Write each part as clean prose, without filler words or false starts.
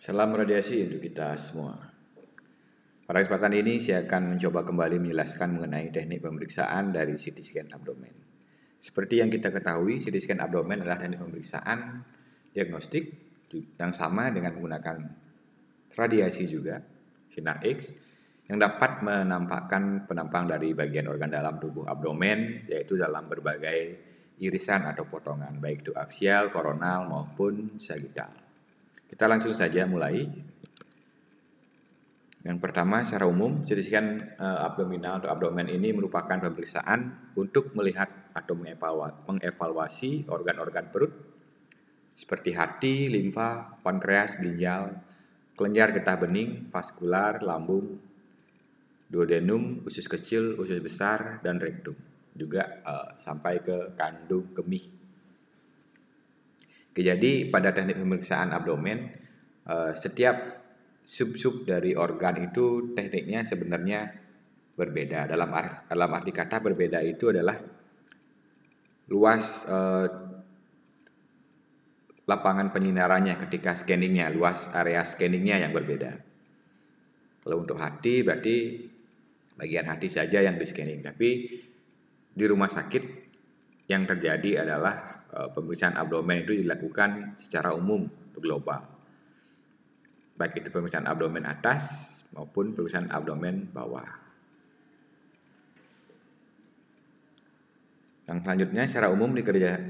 Salam radiasi untuk kita semua. Pada kesempatan ini saya akan mencoba kembali menjelaskan mengenai teknik pemeriksaan dari CT scan abdomen. Seperti yang kita ketahui, CT scan abdomen adalah teknik pemeriksaan diagnostik yang sama dengan menggunakan radiasi juga, sinar X, yang dapat menampakkan penampang dari bagian organ dalam tubuh abdomen, yaitu dalam berbagai irisan atau potongan, baik itu aksial, koronal, maupun sagittal. Kita langsung saja mulai. Yang pertama, secara umum, CT scan abdominal atau abdomen ini merupakan pemeriksaan untuk melihat atau mengevaluasi organ-organ perut seperti hati, limfa, pankreas, ginjal, kelenjar getah bening, vaskular, lambung, duodenum, usus kecil, usus besar, dan rektum. Juga sampai ke kandung kemih. Jadi pada teknik pemeriksaan abdomen, setiap sub-sub dari organ itu tekniknya sebenarnya berbeda. Dalam arti kata berbeda itu adalah luas lapangan penyinarannya ketika scanningnya, luas area scanningnya yang berbeda. Kalau untuk hati berarti bagian hati saja yang di scanning. Tapi di rumah sakit yang terjadi adalah pemeriksaan abdomen itu dilakukan secara umum atau global. Baik itu pemeriksaan abdomen atas maupun pemeriksaan abdomen bawah. Yang selanjutnya secara umum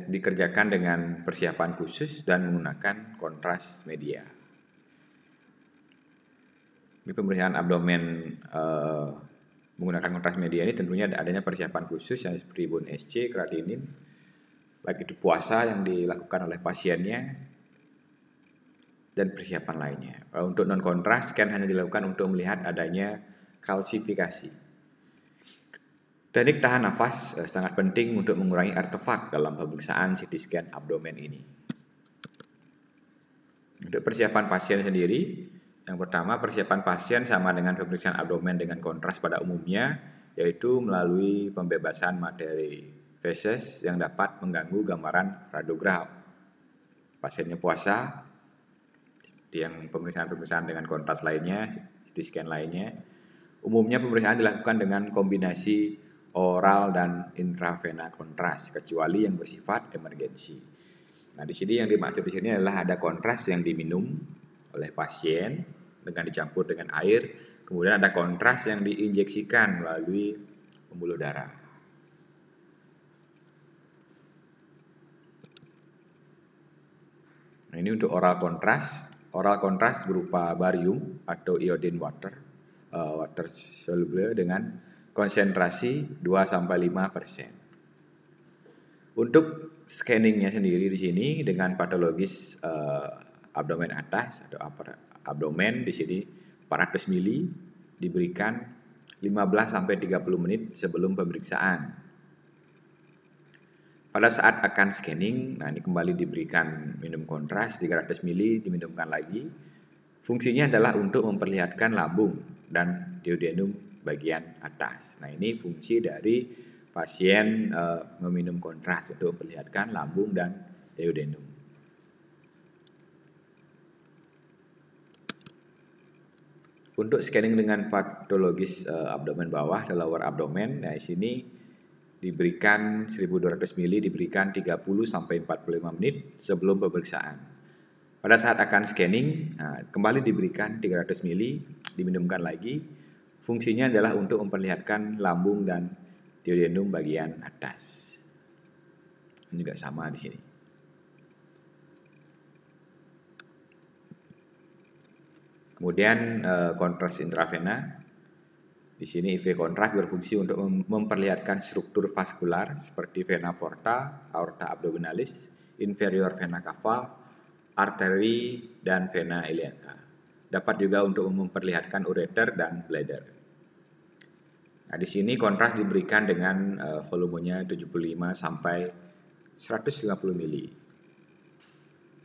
dikerjakan dengan persiapan khusus dan menggunakan kontras media. Di pemeriksaan abdomen menggunakan kontras media ini tentunya adanya persiapan khusus yang seperti bone SC, kreatinin, baik itu puasa yang dilakukan oleh pasiennya, dan persiapan lainnya. Untuk non-kontras, scan hanya dilakukan untuk melihat adanya kalsifikasi. Teknik tahan nafas sangat penting untuk mengurangi artefak dalam pemeriksaan CT scan abdomen ini. Untuk persiapan pasien sendiri, yang pertama persiapan pasien sama dengan pemeriksaan abdomen dengan kontras pada umumnya, yaitu melalui pembebasan materi feses yang dapat mengganggu gambaran radiograf. Pasiennya puasa, yang pemeriksaan dengan kontras lainnya, CT scan lainnya, umumnya pemeriksaan dilakukan dengan kombinasi oral dan intravena kontras, kecuali yang bersifat emergensi. Nah, di sini yang dimaksud di sini adalah ada kontras yang diminum oleh pasien dengan dicampur dengan air, kemudian ada kontras yang diinjeksikan melalui pembuluh darah. Nah, ini untuk oral kontras. Oral kontras berupa barium atau iodine water soluble dengan konsentrasi 2-5%. Untuk scanningnya sendiri di sini dengan patologis abdomen atas atau abdomen di sini 400 mili diberikan 15-30 menit sebelum pemeriksaan. Pada saat akan scanning, nah ini kembali diberikan minum kontras 300 mili diminumkan lagi. Fungsinya adalah untuk memperlihatkan lambung dan duodenum bagian atas. Nah, ini fungsi dari pasien meminum kontras untuk memperlihatkan lambung dan duodenum. Untuk scanning dengan patologis abdomen bawah atau lower abdomen, nah di sini diberikan 1200 mili diberikan 30-45 menit sebelum pemeriksaan. Pada saat akan scanning, kembali diberikan 300 mili diminumkan lagi. Fungsinya adalah untuk memperlihatkan lambung dan duodenum bagian atas. Ini juga sama di sini. Kemudian kontras intravena. Di sini IV kontras berfungsi untuk memperlihatkan struktur vaskular seperti vena porta, aorta abdominalis, inferior vena cava, arteri, dan vena iliaca. Dapat juga untuk memperlihatkan ureter dan bladder. Nah, di sini kontras diberikan dengan volumenya 75 sampai 150 mili.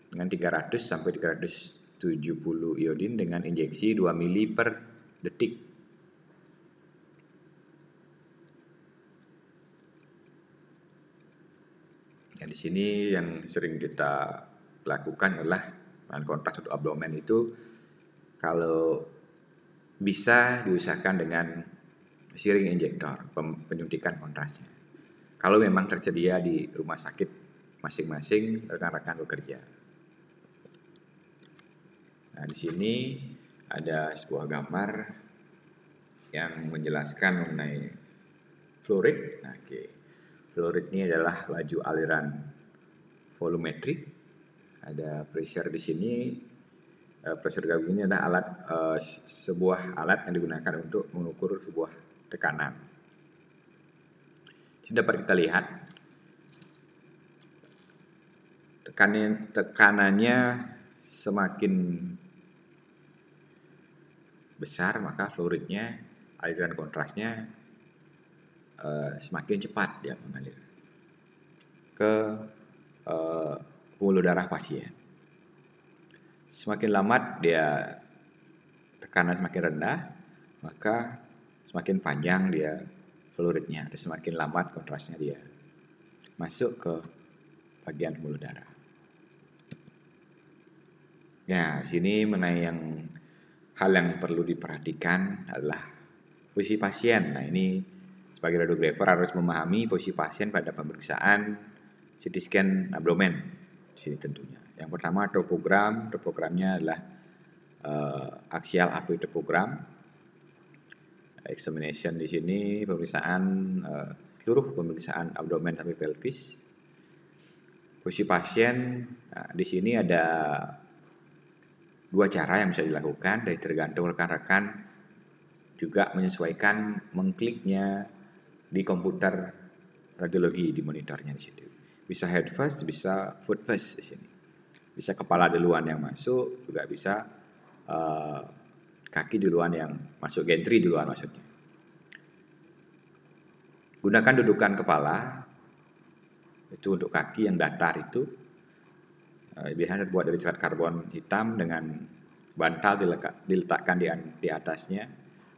Dengan 300 sampai 370 iodin dengan injeksi 2 mili per detik. Nah, di sini yang sering kita lakukan adalah kontras untuk abdomen itu kalau bisa diusahakan dengan syring injektor, penyuntikan kontrasnya. Kalau memang tersedia di rumah sakit masing-masing rekan-rekan bekerja. Nah, di sini ada sebuah gambar yang menjelaskan mengenai fluid. Nah, fluid ini adalah laju aliran volumetrik. Ada pressure di sini. Pressure gauge ini adalah sebuah alat yang digunakan untuk mengukur sebuah tekanan. Jadi dapat kita lihat tekanannya semakin besar, maka fluidnya, aliran kontrasnya semakin cepat dia mengalir ke pembuluh darah pasien. Semakin lambat dia tekanan semakin rendah, maka semakin panjang dia fluidnya, dan semakin lambat kontrasnya dia masuk ke bagian pembuluh darah. Ya, sini mengenai hal yang perlu diperhatikan adalah posisi pasien. Nah, ini sebagai radiografer harus memahami posisi pasien pada pemeriksaan CT scan abdomen di sini tentunya. Yang pertama topogramnya adalah axial AP topogram. Examination di sini pemeriksaan seluruh pemeriksaan abdomen sampai pelvis. Posisi pasien, nah, di sini ada dua cara yang bisa dilakukan, dari tergantung rekan-rekan juga menyesuaikan mengkliknya di komputer radiologi di monitornya di situ. Bisa head first, bisa foot first di sini. Bisa kepala duluan yang masuk, juga bisa kaki duluan yang masuk, gantry duluan maksudnya. Gunakan dudukan kepala itu untuk kaki yang datar itu. Biasanya terbuat dari serat karbon hitam dengan bantal diletakkan di atasnya.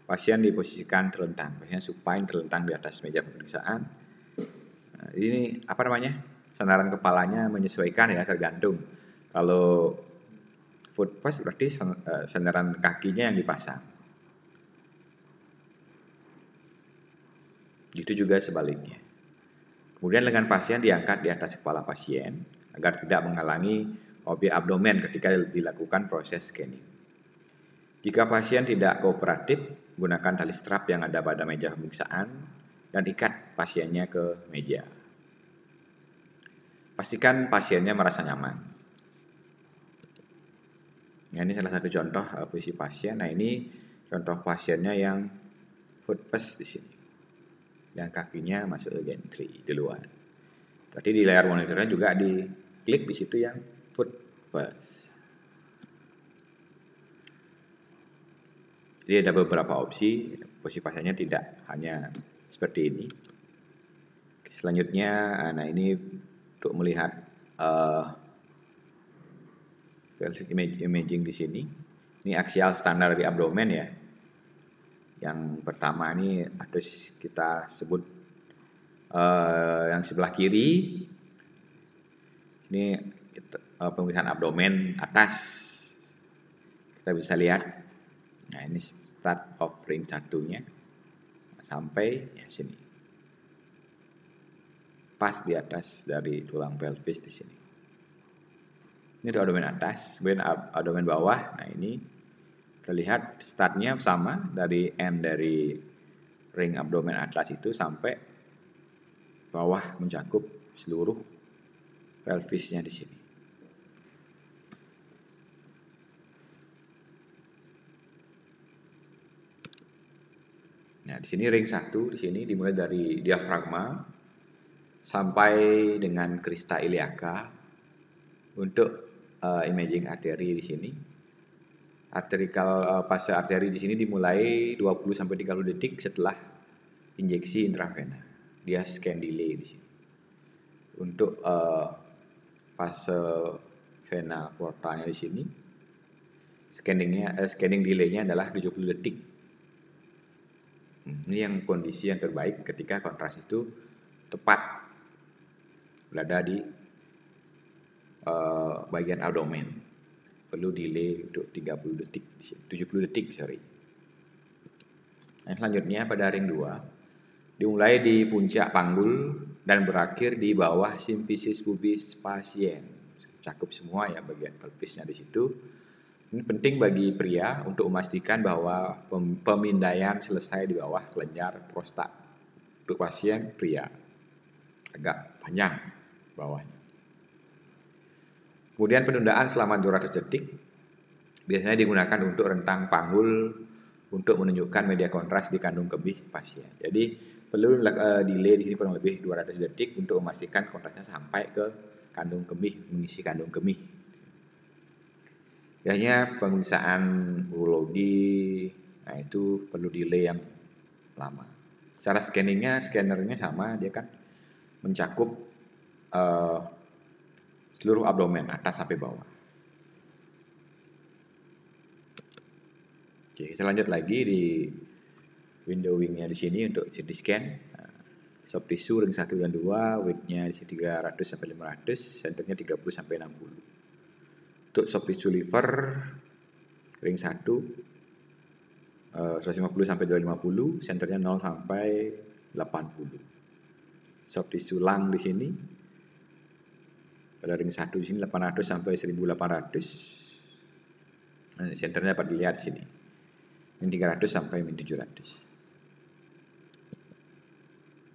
Pasien diposisikan terlentang, pasien supine terlentang di atas meja pemeriksaan. Ini sandaran kepalanya menyesuaikan ya, tergantung. Kalau foot first berarti sandaran kakinya yang dipasang. Gitu juga sebaliknya. Kemudian lengan pasien diangkat di atas kepala pasien agar tidak menghalangi objek abdomen ketika dilakukan proses scanning. Jika pasien tidak kooperatif, gunakan tali strap yang ada pada meja pemeriksaan dan ikat pasiennya ke meja. Pastikan pasiennya merasa nyaman. Nah, ini salah satu contoh posisi pasien. Nah, ini contoh pasiennya yang foot first di sini. Yang kakinya masuk ke gantry duluan. Berarti di layar monitornya juga diklik di situ yang foot first. Jadi ada beberapa opsi, posisi pasiennya tidak hanya seperti ini. Selanjutnya, nah ini untuk melihat imaging di sini. Ini aksial standar di abdomen ya. Yang pertama ini harus kita sebut yang sebelah kiri. Ini pemeriksaan abdomen atas. Kita bisa lihat. Nah, ini start of ring satunya sampai ya sini. Pas di atas dari tulang pelvis di sini. Ini untuk abdomen atas, kemudian abdomen bawah. Nah, ini terlihat startnya sama dari end dari ring abdomen atlas itu sampai bawah mencakup seluruh pelvisnya di sini. Nah, di sini ring 1 di sini dimulai dari diafragma sampai dengan krista iliaka untuk imaging arteri di sini. Fase arteri di sini dimulai 20 sampai 30 detik setelah injeksi intravena. Dia scan delay di sini. Untuk fase vena portalnya di sini, scanning delay-nya adalah 70 detik. Ini yang kondisi yang terbaik ketika kontras itu tepat berada di bagian abdomen. perlu delay untuk 30 detik, 70 detik, sorry. Nah, selanjutnya pada ring 2, dimulai di puncak panggul dan berakhir di bawah simfisis pubis pasien. Cakup semua ya bagian pelvisnya di situ. Ini penting bagi pria untuk memastikan bahwa pemindaian selesai di bawah kelenjar prostat. Untuk pasien pria agak panjang bawahnya. Kemudian penundaan selama 200 detik biasanya digunakan untuk rentang panggul untuk menunjukkan media kontras di kandung kemih pasien. Jadi perlu delay di sini kurang lebih 200 detik untuk memastikan kontrasnya sampai ke kandung kemih, mengisi kandung kemih. Biasanya pemeriksaan urologi, nah itu perlu delay yang lama. Cara scannernya sama, dia kan mencakup seluruh abdomen atas sampai bawah. Oke, kita lanjut lagi di windowingnya di sini untuk CT scan. Soft tissue ring 1 dan 2, width-nya di sini 300 sampai 500, centernya 30 sampai 60. Untuk soft tissue liver ring 1 150 sampai 250, centernya 0 sampai 80. Soft tissue lung di sini pada ring 1 di sini 800 sampai 1800. Nah, centernya dapat dilihat di sini. Min 300 sampai min 700.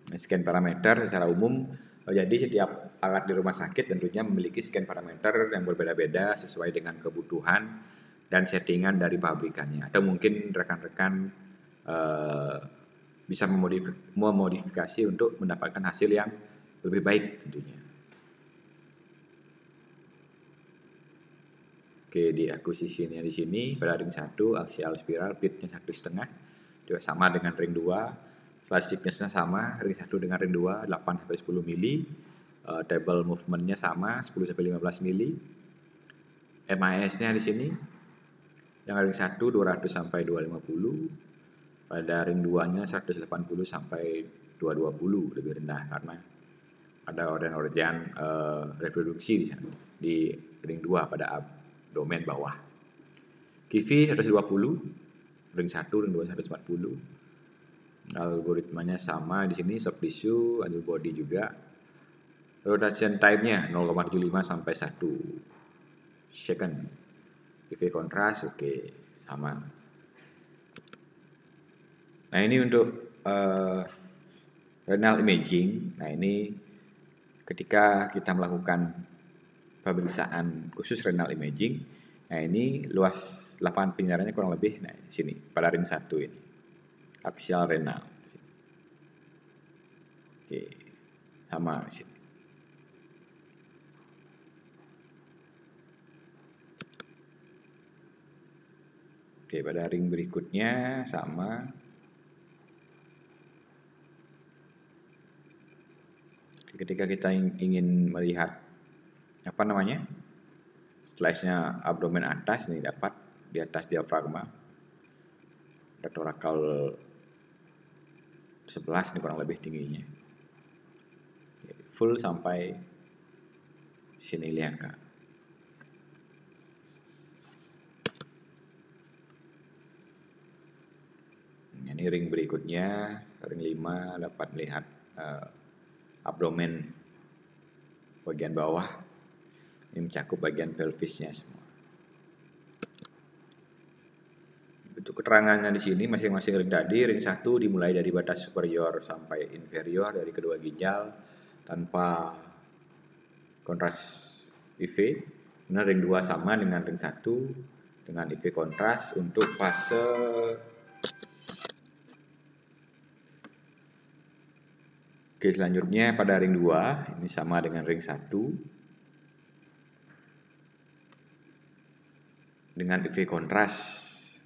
Scan parameter secara umum, jadi setiap alat di rumah sakit tentunya memiliki scan parameter yang berbeda-beda sesuai dengan kebutuhan dan settingan dari pabrikannya. Atau mungkin rekan-rekan bisa memodifikasi untuk mendapatkan hasil yang lebih baik tentunya. Oke, di akuisisinya di sini pada ring 1 aksial spiral pitnya 1,5 juga sama dengan ring 2. Slice thickness-nya sama, ring 1 dengan ring 2 8 sampai 10 mili. Table movement-nya sama 10 sampai 15 mili. MIS-nya di sini yang ring 1 200 sampai 250. Pada ring 2-nya 180 sampai 220, lebih rendah karena ada organ-organ reproduksi di sana di ring 2 pada abdomen bawah. KIVI 120, ring 1 ring 2 140. Algoritmanya sama di sini, soft tissue, angle body juga. Rotation time-nya 0,75 sampai 1 second. UV kontras oke, sama. Nah, ini untuk renal imaging. Nah, ini ketika kita melakukan pemeriksaan khusus renal imaging, nah ini luas lapangan penyiarannya kurang lebih nah di sini pada ring 1 ini. Aksial renal. Oke, sama di sini. Oke, pada ring berikutnya sama. Ketika kita ingin melihat slice-nya abdomen atas ini dapat di atas diafragma. Ada torakal 11 ini kurang lebih tingginya. Full sampai sini iliaka. Ini ring berikutnya, ring 5 dapat melihat abdomen bagian bawah. Ini mencakup bagian pelvisnya semua. Untuk keterangannya di sini masing-masing ring tadi, ring 1 dimulai dari batas superior sampai inferior dari kedua ginjal tanpa kontras IV. Kemudian ring 2 sama dengan ring 1 dengan IV kontras untuk fase Oke, selanjutnya pada ring 2 ini sama dengan ring 1 dengan IV kontras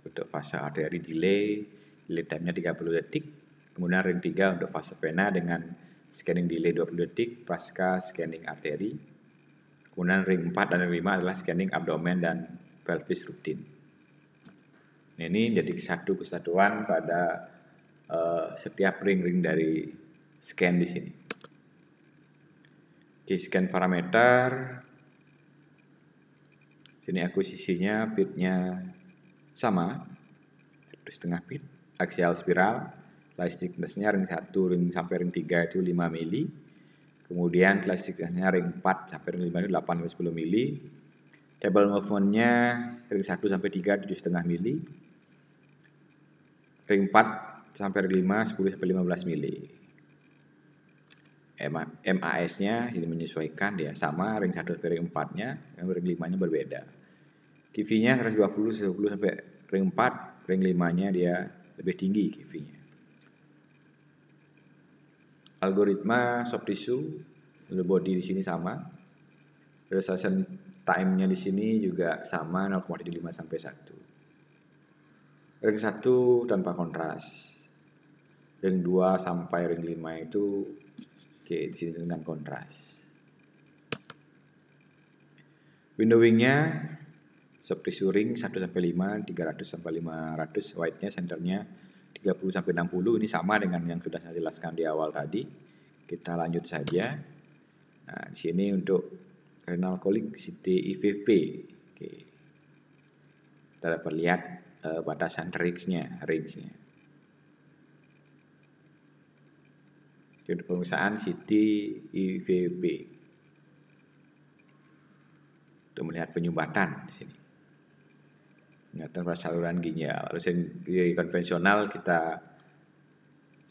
untuk fase arteri delay time-nya 30 detik. Kemudian ring 3 untuk fase vena dengan scanning delay 20 detik pasca scanning arteri. Kemudian ring 4 dan ring 5 adalah scanning abdomen dan pelvis rutin. Nah, ini jadi satu kesatuan pada setiap ring-ring dari scan di sini. Oke, scan parameter Sini akuisisinya bitnya sama, 1,5 bit. Axial spiral, slice thickness-nya ring 1 ring sampai ring 3 itu 5 mili. Kemudian slice thickness-nya ring 4 sampai ring 5 itu 8 sampai 10 mili. Table movement-nya ring 1 sampai 3 7,5 mili. Ring 4 sampai ring 5 10 sampai 15 mili. MAS-nya ini menyesuaikan dia sama, ring 1 sampai ring 4-nya, ring 5-nya berbeda. QV-nya 120 sampai ring 4, ring 5-nya dia lebih tinggi QV-nya. Algoritma soft tissue, body di sini sama. Resolution time-nya di sini juga sama 0,75 sampai 1. Ring 1 tanpa kontras. Ring 2 sampai ring 5 itu di sini dengan kontras. Windowing-nya soft tissue ring 1 sampai 5, 300 sampai 500, white-nya centernya 30 sampai 60. Ini sama dengan yang sudah saya jelaskan di awal tadi. Kita lanjut saja. Nah, di sini untuk renal colic CT-IVP. Oke. Kita dapat lihat batasan range-nya. Untuk pemeriksaan CT-IVP. Untuk melihat penyumbatan di sini. Penyumbatan pada saluran ginjal. Di konvensional kita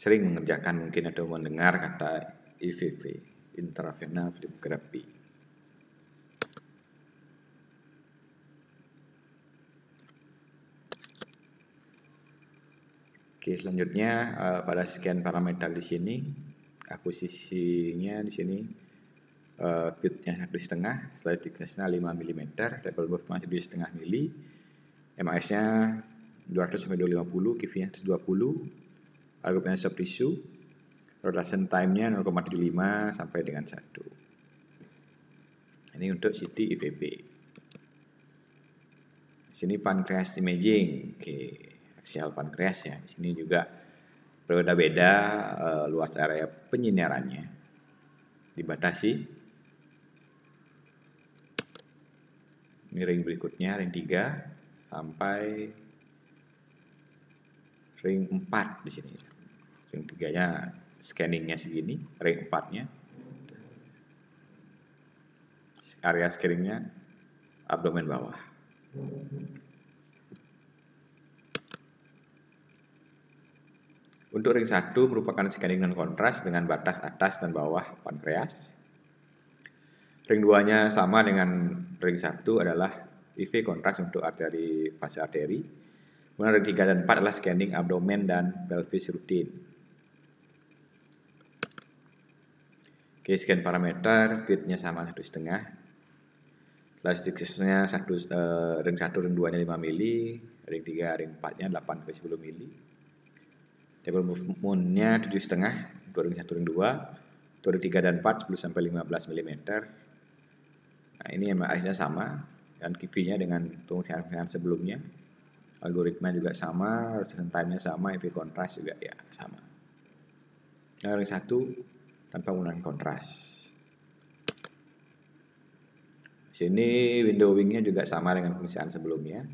sering mengerjakan mungkin atau mendengar kata IVP, intravenous filmography. Oke, selanjutnya pada scan parameter di sini, akuisisinya di sini bitnya 1,5, slice thickness-nya 5 mm, table movement 1,5 mili, MAS-nya 200 sampai 250, QV-nya 120. Algoritma soft tissue, rotation time-nya 0,75 sampai dengan 1. Ini untuk CT-IVP. Sini pancreas imaging, oke, axial pancreas ya. Di sini juga berbeda-beda luas area penyinarannya. Dibatasi. Ini ring berikutnya, ring 3 sampai ring 4 di sini. Ring 3-nya scanningnya segini, ring 4-nya area scanningnya abdomen bawah. Untuk ring 1 merupakan scanning non kontras dengan batas atas dan bawah pankreas. Ring 2-nya sama dengan ring 1 adalah IV kontras untuk arteri fase arteri. Kemudian ring 3 dan 4 adalah scanning abdomen dan pelvis rutin. Oke, scan parameter, bitnya sama 1,5. Slice thickness-nya ring 1, ring 2-nya 5 mili, ring 3, ring 4-nya 8 sampai 10 mili. Table movement-nya 7,5 untuk ring 1, ring 2, untuk ring 3 dan 4 10 sampai 15 mm. Nah, ini MAS-nya sama dan QV-nya dengan pemeriksaan sebelumnya. Algoritma juga sama, resolution time-nya sama, IV kontras juga ya sama. Nah, ring 1 tanpa penggunaan kontras. Sini windowing-nya juga sama dengan pemeriksaan sebelumnya.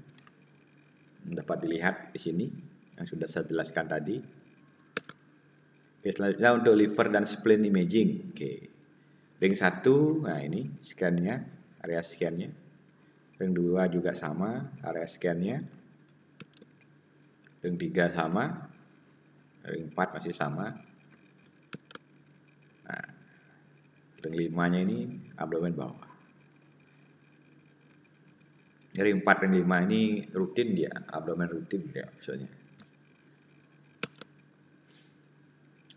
Dapat dilihat di sini yang sudah saya jelaskan tadi. Oke, selanjutnya untuk liver dan spleen imaging. Oke. Ring 1, nah ini scan-nya, area scan-nya. Ring 2 juga sama, area scan-nya. Ring 3 sama. Ring 4 masih sama. Nah, ring 5-nya ini abdomen bawah. Ring 4, ring 5 ini rutin dia, abdomen rutin dia maksudnya.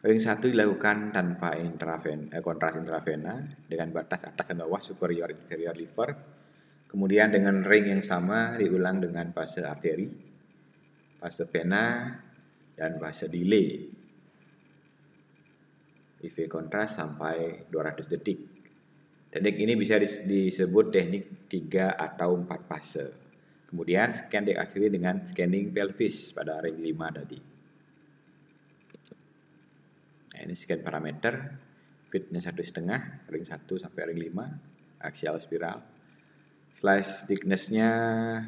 Ring 1 dilakukan tanpa kontras intravena dengan batas atas dan bawah superior inferior liver. Kemudian dengan ring yang sama diulang dengan fase arteri, fase vena, dan fase delay. IV kontras sampai 200 detik. Teknik ini bisa disebut teknik 3 atau 4 fase. Kemudian scan diakhiri dengan scanning pelvis pada ring 5 tadi. Nah, ini scan parameter, bitnya 1,5, ring 1 sampai ring 5, axial spiral. Slice thickness-nya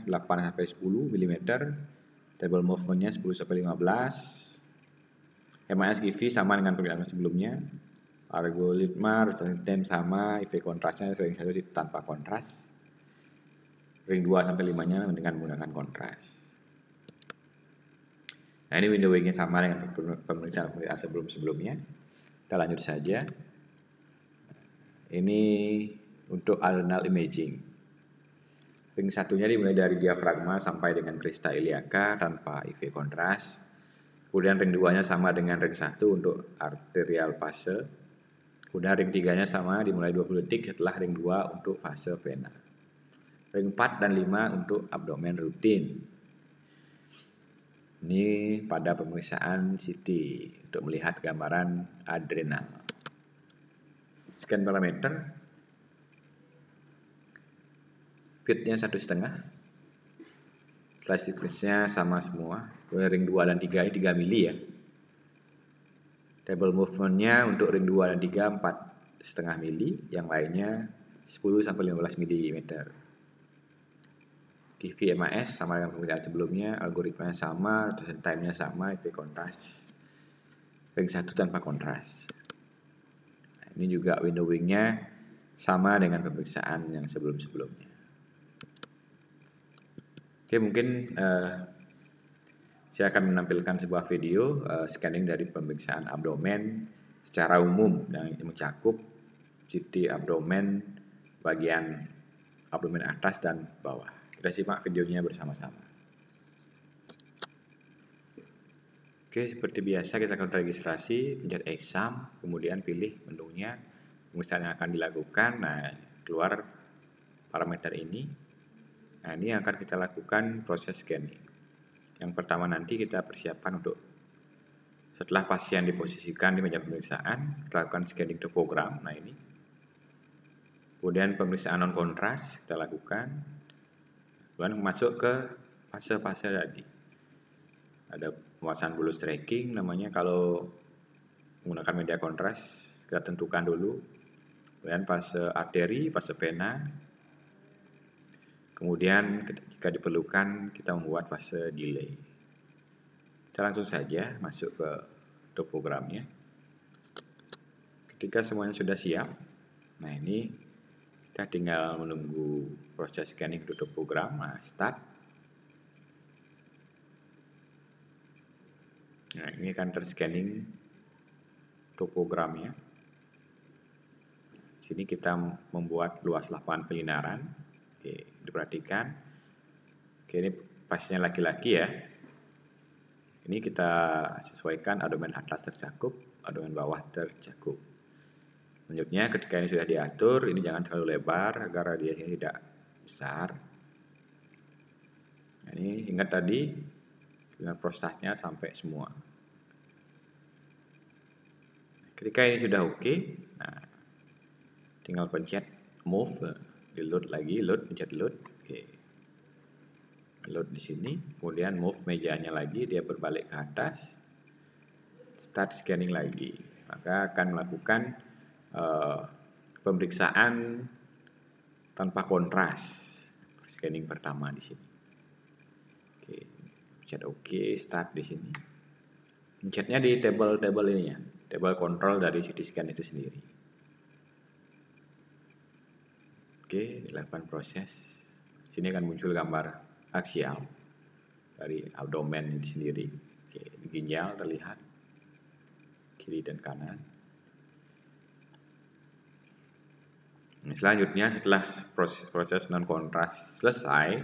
8-10 mm, table movement-nya 10-15, MAS GV sama dengan perkiraan sebelumnya, algoritma resolution time sama, IV kontrasnya ring 1 tanpa kontras, ring 2-5-nya dengan menggunakan kontras. Nah, ini windowing-nya sama dengan pemeriksaan sebelum-sebelumnya. Kita lanjut saja. Ini untuk ulnar imaging. Ring satunya dimulai dari diafragma sampai dengan crista iliaca tanpa IV kontras. Kemudian ring 2-nya sama dengan ring 1 untuk arterial fase. Kemudian ring 3-nya sama dimulai 20 detik setelah ring 2 untuk fase vena. Ring 4 dan 5 untuk abdomen rutin. Ini pada pemeriksaan CT untuk melihat gambaran adrenal. Scan parameter, width-nya 1,5, slice thickness-nya sama semua. Kemudian ring 2 dan 3 ini 3 mili ya. Table movement-nya untuk ring 2 dan 3 4,5 mili, yang lainnya 10-15 mm. TV MAS sama dengan pemeriksaan sebelumnya, algoritmanya sama, resolution time-nya sama, IP kontras. Ring 1 tanpa kontras. Nah, ini juga windowing-nya sama dengan pemeriksaan yang sebelum-sebelumnya. Oke, mungkin saya akan menampilkan sebuah video scanning dari pemeriksaan abdomen secara umum yang mencakup CT abdomen bagian abdomen atas dan bawah. Kita simak videonya bersama-sama. Oke, seperti biasa kita akan registrasi, pencet exam, kemudian pilih menunya, pemeriksaan yang akan dilakukan. Nah, keluar parameter ini. Nah, ini akan kita lakukan proses scanning. Yang pertama nanti kita persiapkan untuk setelah pasien diposisikan di meja pemeriksaan, kita lakukan scanning topogram. Nah, ini. Kemudian pemeriksaan non kontras kita lakukan. Kemudian masuk ke fase-fase tadi. Ada pemasangan bolus tracking namanya, kalau menggunakan media kontras kita tentukan dulu. Kemudian fase arteri, fase vena. Kemudian jika diperlukan kita membuat fase delay. Kita langsung saja masuk ke topogramnya. Ketika semuanya sudah siap, nah ini kita tinggal menunggu proses scanning untuk topogram. Nah, start. Nah, ini akan terscanning topogramnya. Sini kita membuat luas lapangan penyinaran. Oke, diperhatikan. Oke, ini pasiennya laki-laki ya. Ini kita sesuaikan abdomen atas tercakup, abdomen bawah tercakup. Selanjutnya ketika ini sudah diatur, ini jangan terlalu lebar agar radiasinya tidak besar. Nah, ini ingat tadi dengan prostasnya sampai semua. Ketika ini sudah oke, nah, tinggal pencet move, di load lagi, load, pencet load. Oke. Load di sini, kemudian move mejanya lagi, dia berbalik ke atas. Start scanning lagi. Maka akan melakukan pemeriksaan tanpa kontras. Scanning pertama di sini. Oke, pencet OK, start di sini. Pencetnya di table ini ya, table control dari CT scan itu sendiri. Oke, dilakukan proses. Sini akan muncul gambar aksial dari abdomen ini sendiri. Oke, ginjal terlihat kiri dan kanan. Nah, selanjutnya setelah proses non kontras selesai,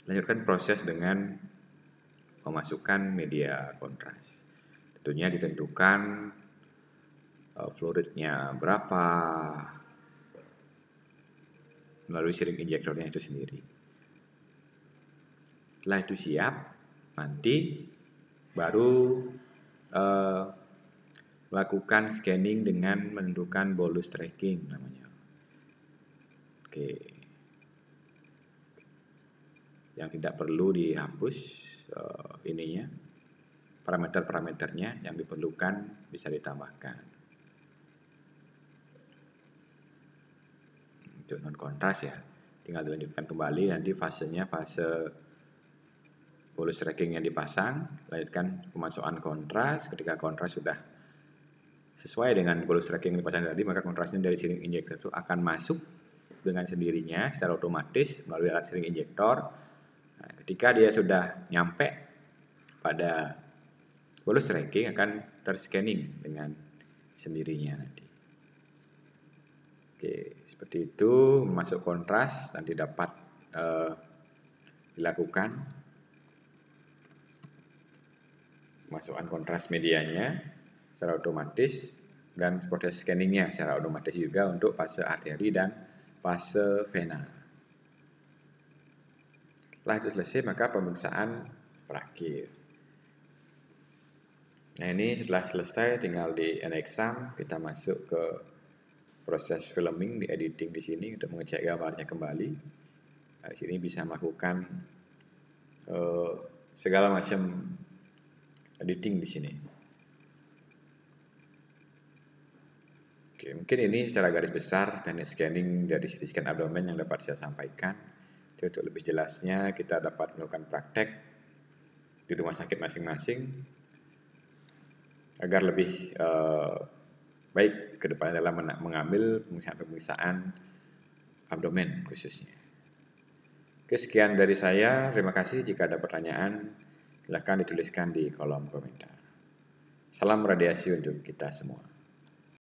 lanjutkan proses dengan memasukkan media kontras. Tentunya ditentukan flow rate-nya berapa melalui syringe injektornya itu sendiri. Setelah itu siap, nanti baru lakukan scanning dengan menentukan bolus tracking namanya. Oke. Yang tidak perlu dihapus ininya, parameter-parameternya, yang diperlukan bisa ditambahkan. untuk non kontras ya. Tinggal dilanjutkan kembali, nanti fasenya fase pulse tracking yang dipasang, lanjutkan pemasukan kontras. Ketika kontras sudah sesuai dengan pulse tracking yang dipasang tadi, maka kontrasnya dari siring injektor itu akan masuk dengan sendirinya secara otomatis melalui alat siring injektor. Nah, ketika dia sudah nyampe pada pulse tracking, akan terscanning dengan sendirinya nanti. Oke, seperti itu. Masuk kontras nanti dapat dilakukan pemasukan kontras medianya secara otomatis dan proses scanningnya secara otomatis juga untuk fase arteri dan fase vena. Setelah itu selesai, maka pemeriksaan berakhir. Nah, ini setelah selesai tinggal di end exam kita masuk ke proses filming, di editing di sini untuk mengecek gambarnya kembali. Nah, di sini bisa melakukan segala macam editing di sini. Oke, mungkin ini secara garis besar teknik scanning dari CT scan abdomen yang dapat saya sampaikan. Jadi, untuk lebih jelasnya kita dapat melakukan praktek di rumah sakit masing-masing agar lebih baik ke depannya dalam mengambil pemeriksaan abdomen khususnya. Oke, sekian dari saya. Terima kasih. Jika ada pertanyaan, silakan dituliskan di kolom komentar. Salam radiasi untuk kita semua.